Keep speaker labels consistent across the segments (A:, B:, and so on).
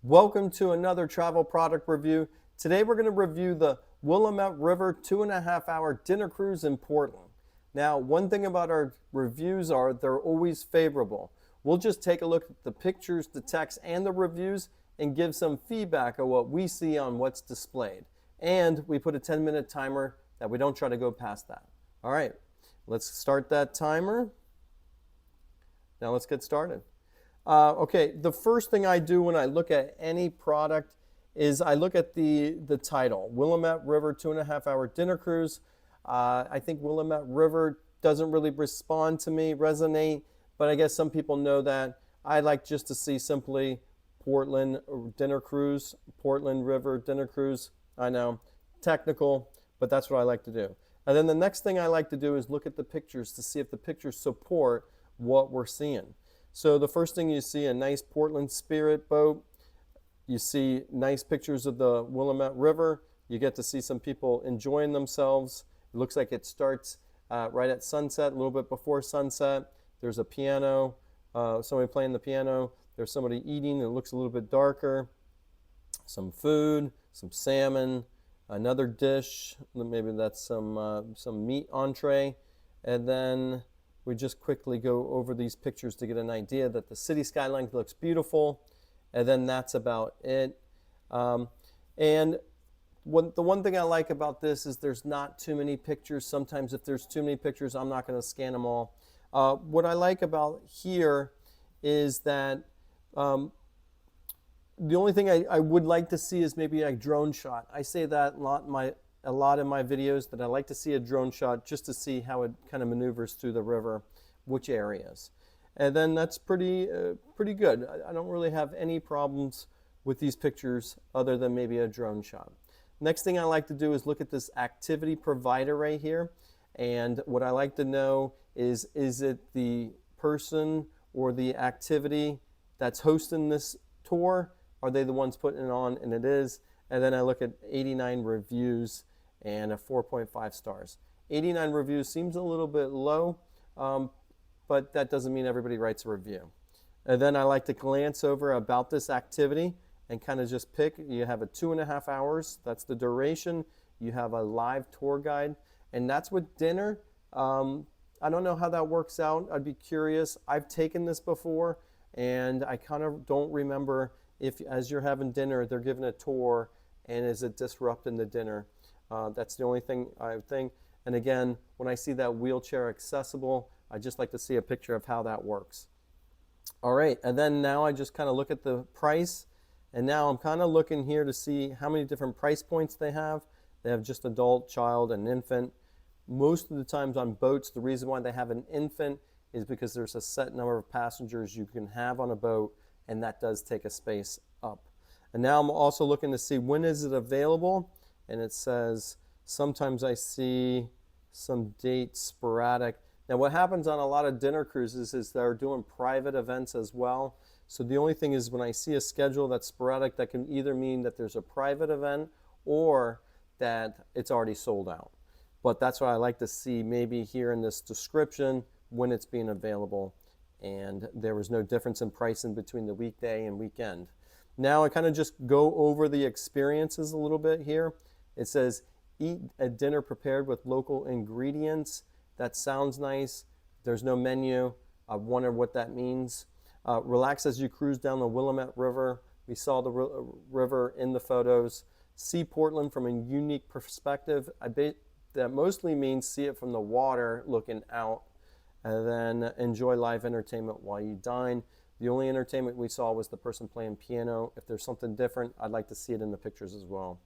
A: Welcome to another travel product review. Today we're going to review the Willamette River 2.5 hour dinner cruise in Portland. Now, one thing about our reviews are they're always favorable. We'll just take a look at the pictures, the text, and the reviews and give some feedback of what we see on what's displayed. And we put a 10-minute timer that we don't try to go past that. All right, let's start that timer. Now let's get started. Okay, the first thing I do when I look at any product is I look at the title, Willamette River 2.5 hour dinner cruise. I think Willamette River doesn't really respond to me, resonate, but I guess some people know that. I like just to see simply Portland dinner cruise, Portland River dinner cruise. I know, technical, but that's what I like to do. And then the next thing I like to do is look at the pictures to see if the pictures support what we're seeing. So the first thing you see, a nice Portland Spirit boat. You see nice pictures of the Willamette River. You get to see some people enjoying themselves. It looks like it starts right at sunset, a little bit before sunset. There's a piano, somebody playing the piano. There's somebody eating. It looks a little bit darker. Some food, some salmon, another dish. Maybe that's some meat entree. And then we just quickly go over these pictures to get an idea that the city skyline looks beautiful, and then that's about it. And the one thing I like about this is there's not too many pictures. Sometimes if there's too many pictures, I'm not going to scan them all. What I like about here is that the only thing I would like to see is maybe a drone shot. I say that a lot in my videos, that I like to see a drone shot just to see how it kind of maneuvers through the river, which areas. And then that's pretty good. I don't really have any problems with these pictures other than maybe a drone shot. Next thing I like to do is look at this activity provider right here. And what I like to know is it the person or the activity that's hosting this tour? Are they the ones putting it on? And it is. And then I look at 89 reviews and a 4.5 stars. 89 reviews seems a little bit low, but that doesn't mean everybody writes a review. And then I like to glance over about this activity and kind of just pick. You have a 2.5 hours, that's the duration. You have a live tour guide, and that's with dinner. I don't know how that works out. I'd be curious. I've taken this before, and I kind of don't remember if as you're having dinner, they're giving a tour, and is it disrupting the dinner? That's the only thing I think. And again, when I see that wheelchair accessible, I just like to see a picture of how that works. All right, and then now I just kind of look at the price, and now I'm kind of looking here to see how many different price points they have. They have just adult, child, and infant. Most of the times on boats, the reason why they have an infant is because there's a set number of passengers you can have on a boat, and that does take a space up. And now I'm also looking to see when is it available, and it says sometimes I see some dates sporadic. Now what happens on a lot of dinner cruises is they're doing private events as well. So the only thing is when I see a schedule that's sporadic, that can either mean that there's a private event or that it's already sold out. But that's what I like to see maybe here in this description when it's being available. And there was no difference in pricing between the weekday and weekend. Now I kind of just go over the experiences a little bit here. It says, eat a dinner prepared with local ingredients. That sounds nice. There's no menu. I wonder what that means. Relax as you cruise down the Willamette River. We saw the river in the photos. See Portland from a unique perspective. I bet that mostly means see it from the water looking out, and then enjoy live entertainment while you dine. The only entertainment we saw was the person playing piano. If there's something different, I'd like to see it in the pictures as well.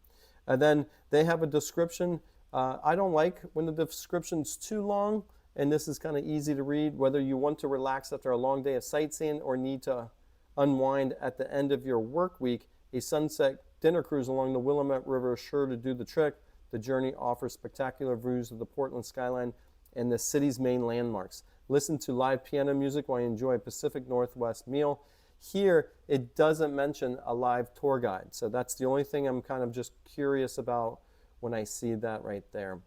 A: And then they have a description. I don't like when the description's too long, and this is kind of easy to read. Whether you want to relax after a long day of sightseeing or need to unwind at the end of your work week, a sunset dinner cruise along the Willamette River is sure to do the trick. The journey offers spectacular views of the Portland skyline and the city's main landmarks. Listen to live piano music while you enjoy a Pacific Northwest meal. Here, it doesn't mention a live tour guide. So that's the only thing I'm kind of just curious about when I see that right there.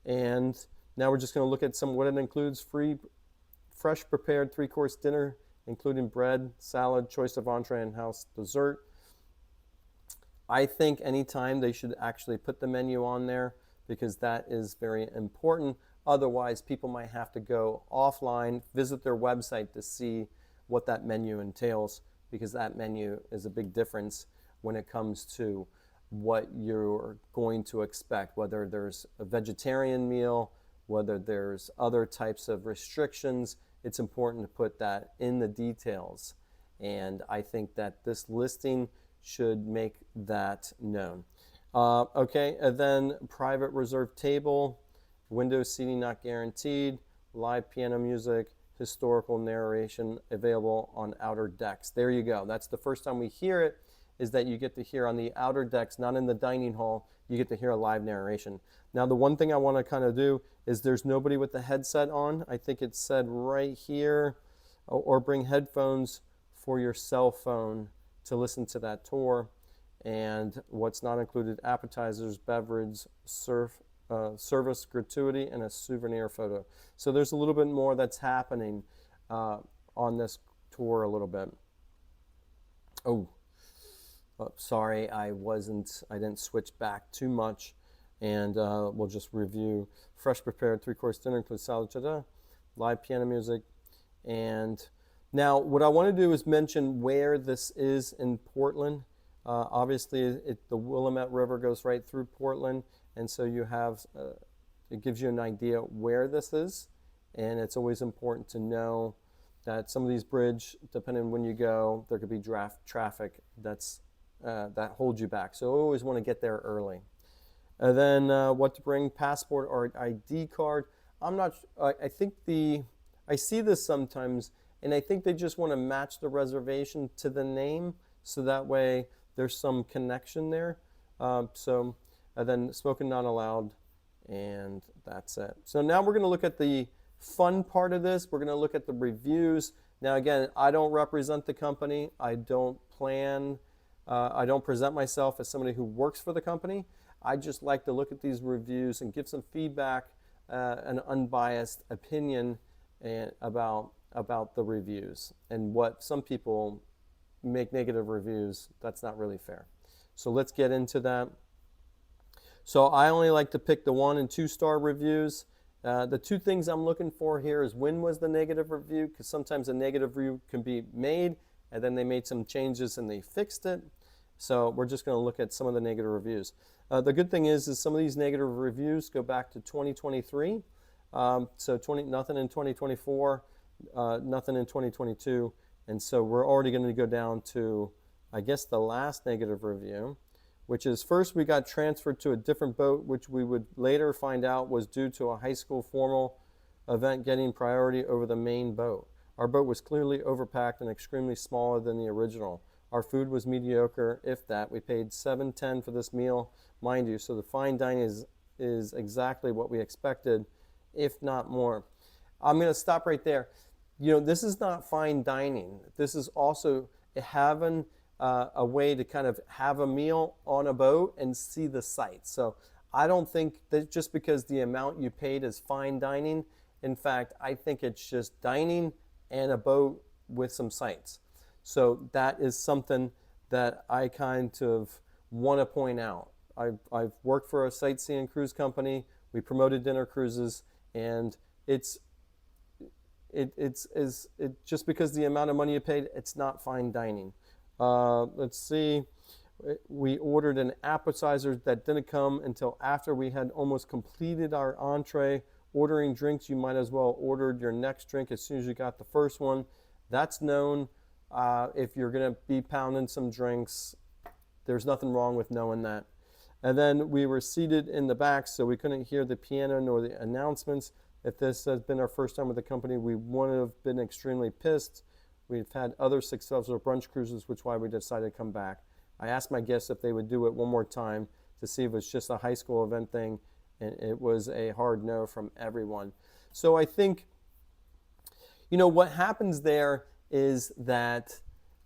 A: And now we're just going to look at what it includes. Free, fresh prepared 3-course dinner, including bread, salad, choice of entree, and house dessert. I think anytime they should actually put the menu on there because that is very important. Otherwise, people might have to go offline, visit their website to see what that menu entails, because that menu is a big difference when it comes to what you're going to expect, whether there's a vegetarian meal, whether there's other types of restrictions. It's important to put that in the details. And I think that this listing should make that known. Okay, and then private reserved table, window seating not guaranteed, live piano music, historical narration available on outer decks. There you go. That's the first time we hear it, is that you get to hear on the outer decks, not in the dining hall, you get to hear a live narration. Now, the one thing I want to kind of do is there's nobody with the headset on. I think it said right here, or bring headphones for your cell phone to listen to that tour. And what's not included: appetizers, beverage, service gratuity, and a souvenir photo. So there's a little bit more that's happening on this tour a little bit. Oh, sorry, I didn't switch back too much. And we'll just review. Fresh prepared 3-course dinner includes salad, live piano music. And now what I want to do is mention where this is in Portland. Obviously, the Willamette River goes right through Portland, and so you have, it gives you an idea where this is. And it's always important to know that some of these bridges, depending on when you go, there could be traffic that holds you back. So I always want to get there early. And then what to bring: passport or ID card. I'm not, I think I see this sometimes, and I think they just want to match the reservation to the name, so that way there's some connection there. And then smoking not allowed, and that's it. So now we're going to look at the fun part of this. We're going to look at the reviews. Now again, I don't represent the company. I don't present myself as somebody who works for the company. I just like to look at these reviews and give some feedback, an unbiased opinion about the reviews. And what some people make negative reviews, that's not really fair. So let's get into that. So I only like to pick the 1- and 2-star reviews. The two things I'm looking for here is, when was the negative review? Because sometimes a negative review can be made and then they made some changes and they fixed it. So we're just going to look at some of the negative reviews. The good thing is some of these negative reviews go back to 2023. So nothing in 2024, nothing in 2022. And so we're already going to go down to, I guess, the last negative review, which is: first, we got transferred to a different boat, which we would later find out was due to a high school formal event getting priority over the main boat. Our boat was clearly overpacked and extremely smaller than the original. Our food was mediocre, if that. We paid $7.10 for this meal, mind you, so the fine dining is exactly what we expected, if not more. I'm going to stop right there. You know, this is not fine dining. This is also having a way to kind of have a meal on a boat and see the sights. So I don't think that just because the amount you paid is fine dining. In fact, I think it's just dining and a boat with some sights. So that is something that I kind of want to point out. I've worked for a sightseeing cruise company. We promoted dinner cruises, and it's just because the amount of money you paid, it's not fine dining. Let's see. We ordered an appetizer that didn't come until after we had almost completed our entree. Ordering drinks, you might as well ordered your next drink as soon as you got the first one. That's known. If you're going to be pounding some drinks, there's nothing wrong with knowing that. And then we were seated in the back, so we couldn't hear the piano nor the announcements. If this has been our first time with the company, we would have been extremely pissed. We've had other successful brunch cruises, which is why we decided to come back. I asked my guests if they would do it one more time to see if it was just a high school event thing, and it was a hard no from everyone. So I think, you know, what happens there is that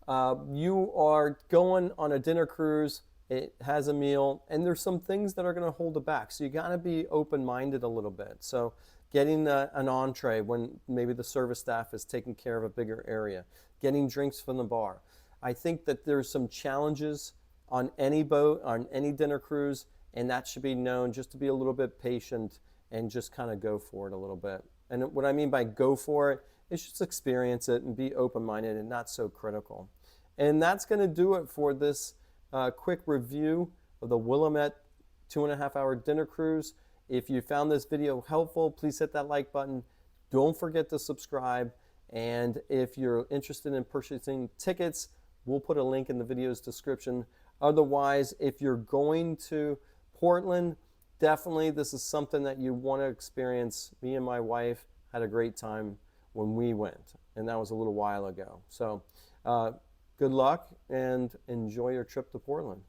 A: you are going on a dinner cruise, it has a meal, and there's some things that are going to hold it back. So you got to be open-minded a little bit. So getting an entree when maybe the service staff is taking care of a bigger area, getting drinks from the bar. I think that there's some challenges on any boat, on any dinner cruise, and that should be known, just to be a little bit patient and just kind of go for it a little bit. And what I mean by go for it is just experience it and be open-minded and not so critical. And that's going to do it for this quick review of the Willamette 2.5-hour dinner cruise. If you found this video helpful, please hit that like button. Don't forget to subscribe. And if you're interested in purchasing tickets, we'll put a link in the video's description. Otherwise, if you're going to Portland, definitely this is something that you want to experience. Me and my wife had a great time when we went, and that was a little while ago. So good luck and enjoy your trip to Portland.